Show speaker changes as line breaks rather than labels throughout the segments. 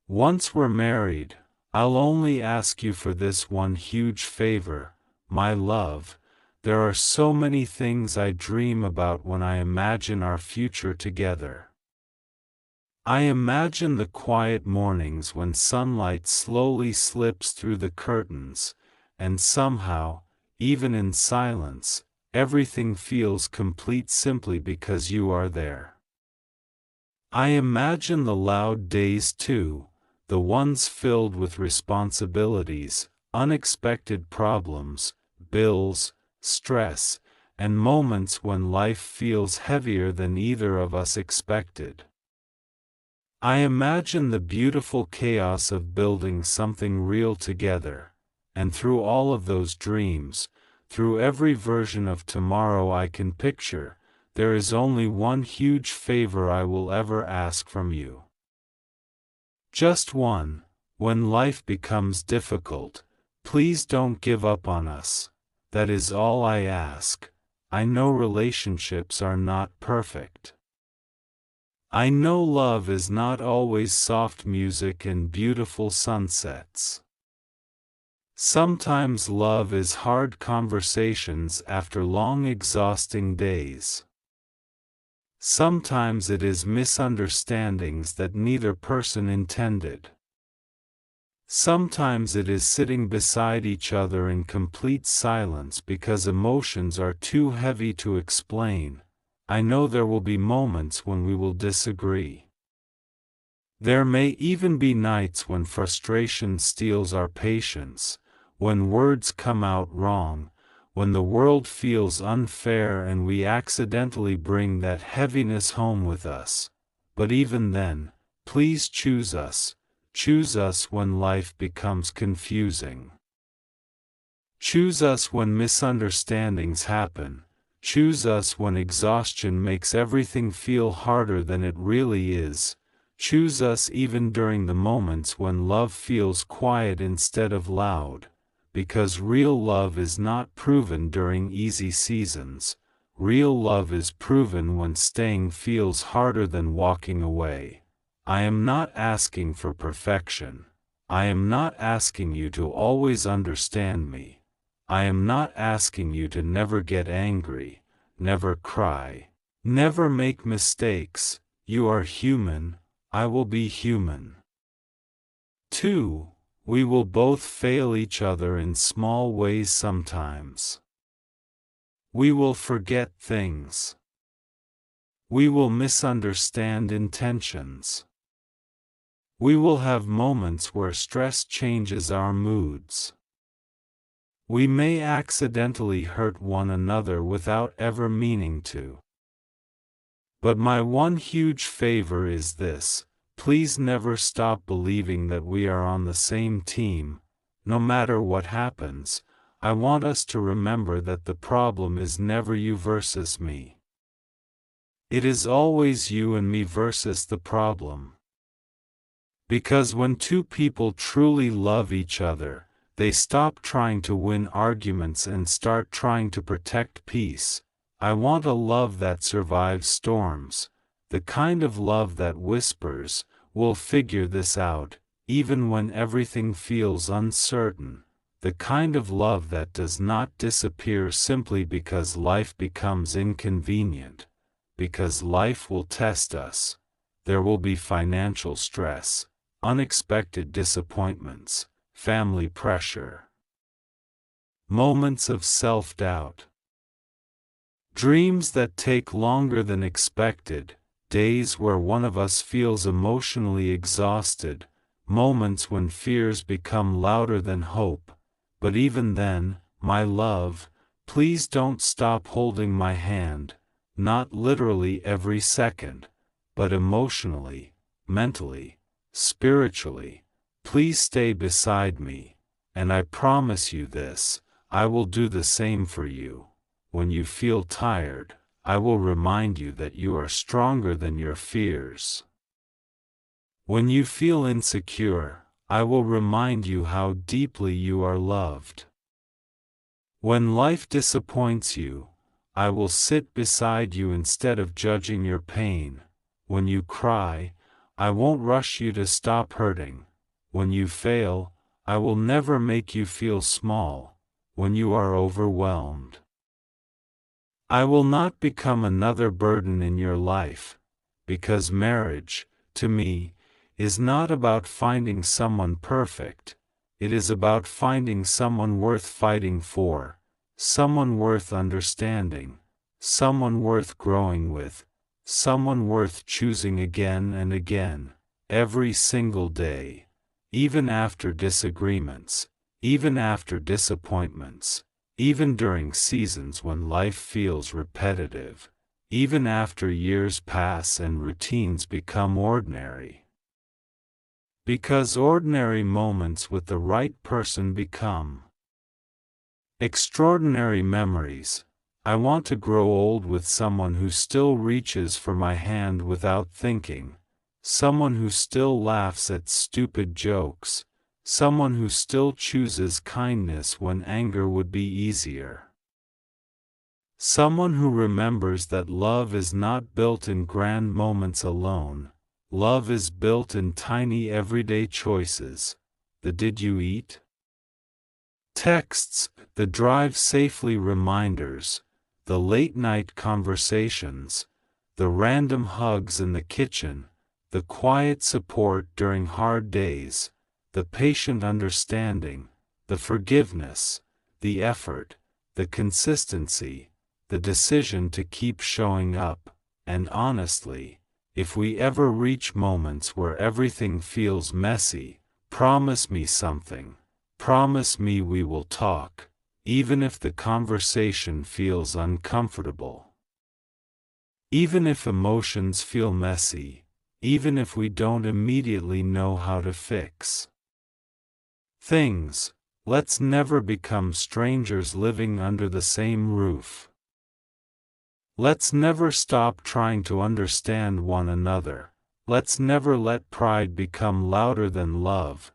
Once we're married, I'll only ask you for this one huge favor, my love. There are so many things I dream about when I imagine our future together. I imagine the quiet mornings when sunlight slowly slips through the curtains, and somehow, even in silence, everything feels complete simply because you are there. I imagine the loud days too, the ones filled with responsibilities, unexpected problems, bills, stress, and moments when life feels heavier than either of us expected. I imagine the beautiful chaos of building something real together, and through all of those dreams, through every version of tomorrow I can picture, there is only one huge favor I will ever ask from you. Just one. When life becomes difficult, please don't give up on us. That is all I ask. I know relationships are not perfect. I know love is not always soft music and beautiful sunsets. Sometimes love is hard conversations after long exhausting days. Sometimes it is misunderstandings that neither person intended. Sometimes it is sitting beside each other in complete silence because emotions are too heavy to explain. I know there will be moments when we will disagree. There may even be nights when frustration steals our patience, when words come out wrong, when the world feels unfair and we accidentally bring that heaviness home with us. But even then, please choose us. Choose us when life becomes confusing. Choose us when misunderstandings happen. Choose us when exhaustion makes everything feel harder than it really is. Choose us even during the moments when love feels quiet instead of loud. Because real love is not proven during easy seasons. Real love is proven when staying feels harder than walking away. I am not asking for perfection. I am not asking you to always understand me. I am not asking you to never get angry, never cry, never make mistakes. You are human, I will be human. 2. We will both fail each other in small ways sometimes. We will forget things. We will misunderstand intentions. We will have moments where stress changes our moods. We may accidentally hurt one another without ever meaning to. But my one huge favor is this: please never stop believing that we are on the same team. No matter what happens, I want us to remember that the problem is never you versus me. It is always you and me versus the problem. Because when two people truly love each other, they stop trying to win arguments and start trying to protect peace. I want a love that survives storms, the kind of love that whispers, "We'll figure this out," even when everything feels uncertain, the kind of love that does not disappear simply because life becomes inconvenient, because life will test us. There will be financial stress, unexpected disappointments, family pressure, moments of self-doubt, dreams that take longer than expected, days where one of us feels emotionally exhausted, moments when fears become louder than hope. But even then, my love, please don't stop holding my hand, not literally every second, but emotionally, mentally, spiritually. Please stay beside me, and I promise you this, I will do the same for you. When you feel tired, I will remind you that you are stronger than your fears. When you feel insecure, I will remind you how deeply you are loved. When life disappoints you, I will sit beside you instead of judging your pain. When you cry, I won't rush you to stop hurting. When you fail, I will never make you feel small. When you are overwhelmed, I will not become another burden in your life, because marriage, to me, is not about finding someone perfect. It is about finding someone worth fighting for, someone worth understanding, someone worth growing with, someone worth choosing again and again, every single day, even after disagreements, even after disappointments, even during seasons when life feels repetitive, even after years pass and routines become ordinary. Because ordinary moments with the right person become extraordinary memories. I want to grow old with someone who still reaches for my hand without thinking, someone who still laughs at stupid jokes, someone who still chooses kindness when anger would be easier. Someone who remembers that love is not built in grand moments alone. Love is built in tiny everyday choices. The "did you eat?" texts, the drive safely reminders, the late-night conversations, the random hugs in the kitchen, the quiet support during hard days, the patient understanding, the forgiveness, the effort, the consistency, the decision to keep showing up, and honestly, if we ever reach moments where everything feels messy, promise me something. Promise me we will talk, even if the conversation feels uncomfortable. Even if emotions feel messy, even if we don't immediately know how to fix things, let's never become strangers living under the same roof. Let's never stop trying to understand one another. Let's never let pride become louder than love,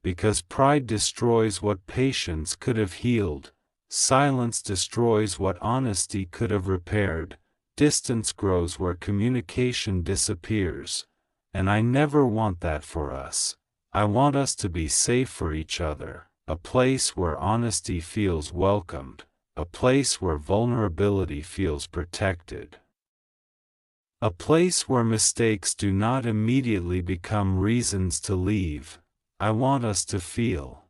because pride destroys what patience could have healed, silence destroys what honesty could have repaired, distance grows where communication disappears, and I never want that for us. I want us to be safe for each other, a place where honesty feels welcomed, a place where vulnerability feels protected. A place where mistakes do not immediately become reasons to leave. I want us to feel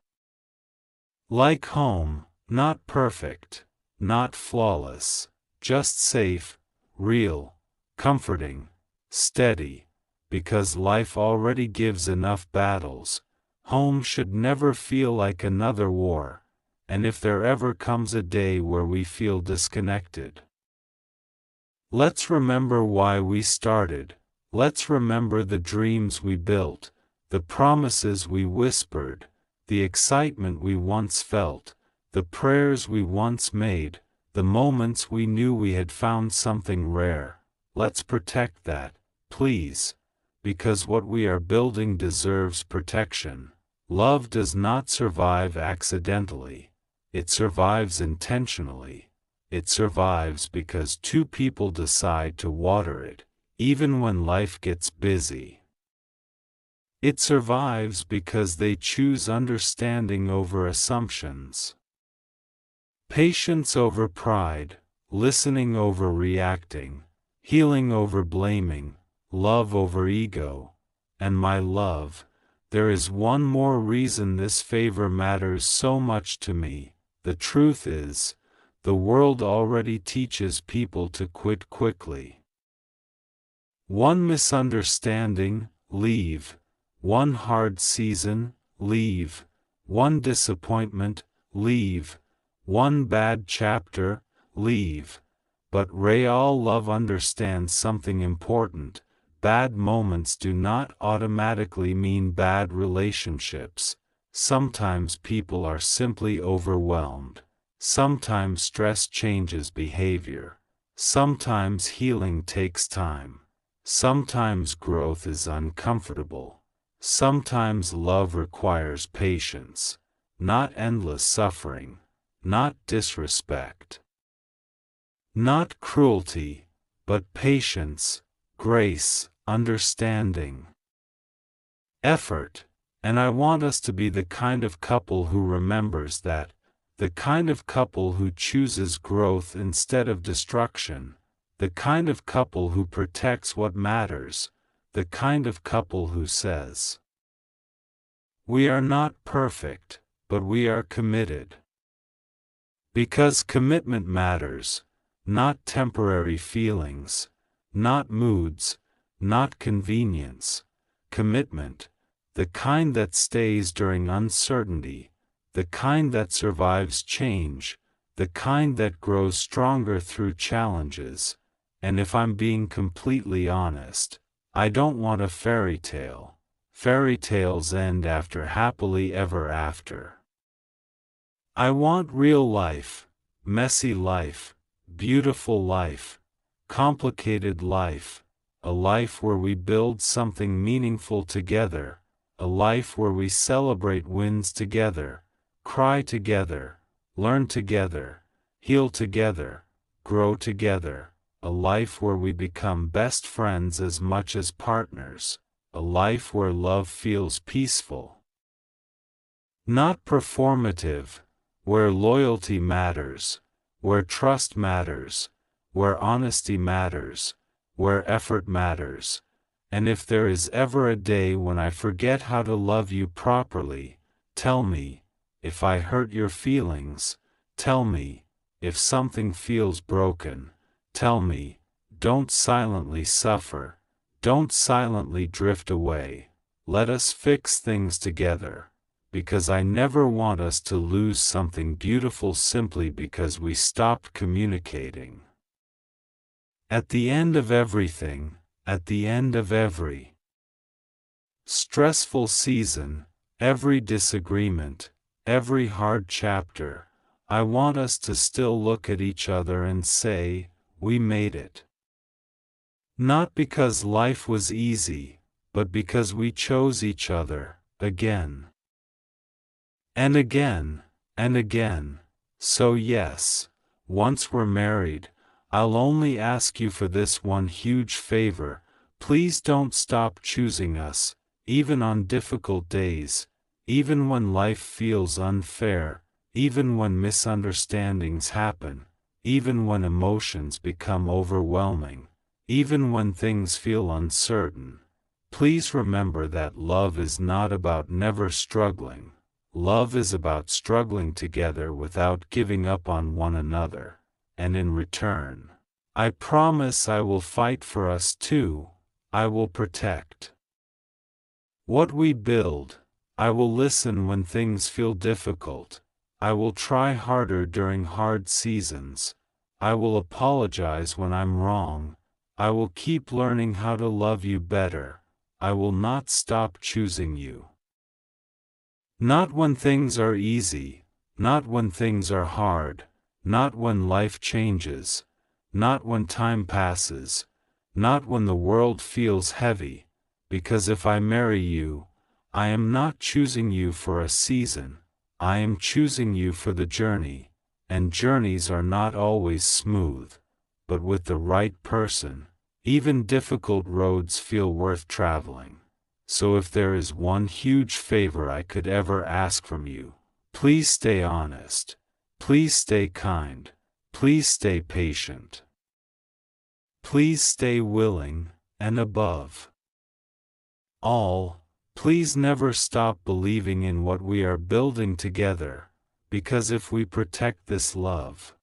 like home, not perfect, not flawless, just safe, real, comforting, steady, because life already gives enough battles. Home should never feel like another war. And if there ever comes a day where we feel disconnected, let's remember why we started. Let's remember the dreams we built, the promises we whispered, the excitement we once felt, the prayers we once made, the moments we knew we had found something rare. Let's protect that, please, because what we are building deserves protection. Love does not survive accidentally. It survives intentionally. It survives because two people decide to water it, even when life gets busy. It survives because they choose understanding over assumptions, patience over pride, listening over reacting, healing over blaming, love over ego. And my love, there is one more reason this favor matters so much to me. The truth is, the world already teaches people to quit quickly. One misunderstanding, leave. One hard season, leave. One disappointment, leave. One bad chapter, leave. But real love understands something important. Bad moments do not automatically mean bad relationships. Sometimes people are simply overwhelmed. Sometimes stress changes behavior. Sometimes healing takes time. Sometimes growth is uncomfortable. Sometimes love requires patience, not endless suffering, not disrespect, not cruelty, but patience, grace, understanding. effort, and I want us to be the kind of couple who remembers that, the kind of couple who chooses growth instead of destruction, the kind of couple who protects what matters, the kind of couple who says, "We are not perfect, but we are committed." Because commitment matters, not temporary feelings, not moods, not convenience. Commitment, the kind that stays during uncertainty, the kind that survives change, the kind that grows stronger through challenges. And if I'm being completely honest, I don't want a fairy tale. Fairy tales end after happily ever after. I want real life, messy life, beautiful life, complicated life, a life where we build something meaningful together, a life where we celebrate wins together, cry together, learn together, heal together, grow together, a life where we become best friends as much as partners, a life where love feels peaceful, not performative, where loyalty matters, where trust matters, where honesty matters, where effort matters. And if there is ever a day when I forget how to love you properly, tell me. If I hurt your feelings, tell me. If something feels broken, tell me. Don't silently suffer. Don't silently drift away. Let us fix things together, because I never want us to lose something beautiful simply because we stopped communicating. At the end of everything, at the end of every stressful season, every disagreement, every hard chapter, I want us to still look at each other and say, "We made it." Not because life was easy, but because we chose each other, again. And again, and again. So yes, once we're married, I'll only ask you for this one huge favor: please don't stop choosing us, even on difficult days, even when life feels unfair, even when misunderstandings happen, even when emotions become overwhelming, even when things feel uncertain. Please remember that love is not about never struggling. Love is about struggling together without giving up on one another. And in return, I promise I will fight for us too. I will protect what we build. I will listen when things feel difficult. I will try harder during hard seasons. I will apologize when I'm wrong. I will keep learning how to love you better. I will not stop choosing you. Not when things are easy, not when things are hard, not when life changes, not when time passes, not when the world feels heavy, because if I marry you, I am not choosing you for a season, I am choosing you for the journey, and journeys are not always smooth, but with the right person, even difficult roads feel worth traveling. So if there is one huge favor I could ever ask from you, please stay honest, please stay kind, please stay patient. Please stay willing, and above all, please never stop believing in what we are building together, because if we protect this love,